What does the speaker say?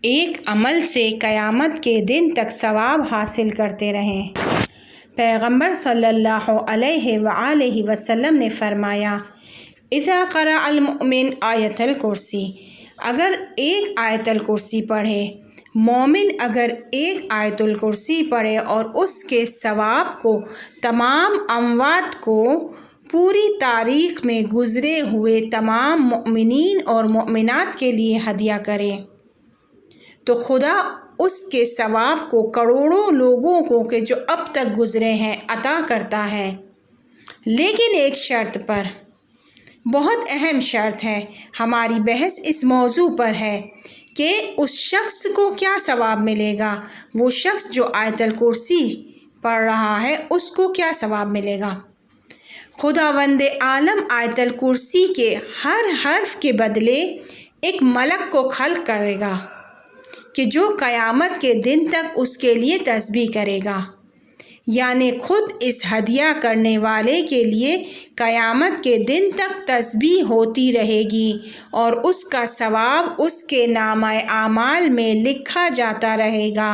ایک عمل سے قیامت کے دن تک ثواب حاصل کرتے رہیں۔ پیغمبر صلی اللہ علیہ وآلہ وسلم نے فرمایا، اذا قرأ المؤمن آیت الکرسی، اگر ایک آیت الکرسی پڑھے، مومن اگر ایک آیت الکرسی پڑھے اور اس کے ثواب کو تمام اموات کو پوری تاریخ میں گزرے ہوئے تمام مؤمنین اور مؤمنات کے لیے ہدیہ کرے تو خدا اس کے ثواب کو کروڑوں لوگوں کو کہ جو اب تک گزرے ہیں عطا کرتا ہے، لیکن ایک شرط پر، بہت اہم شرط ہے۔ ہماری بحث اس موضوع پر ہے کہ اس شخص کو کیا ثواب ملے گا، وہ شخص جو آیت الکرسی پڑھ رہا ہے اس کو کیا ثواب ملے گا۔ خداوند عالم آیت الکرسی کے ہر حرف کے بدلے ایک ملک کو خلق کرے گا کہ جو قیامت کے دن تک اس کے لیے تسبیح کرے گا، یعنی خود اس ہدیہ کرنے والے کے لیے قیامت کے دن تک تسبیح ہوتی رہے گی اور اس کا ثواب اس کے نامہ اعمال میں لکھا جاتا رہے گا۔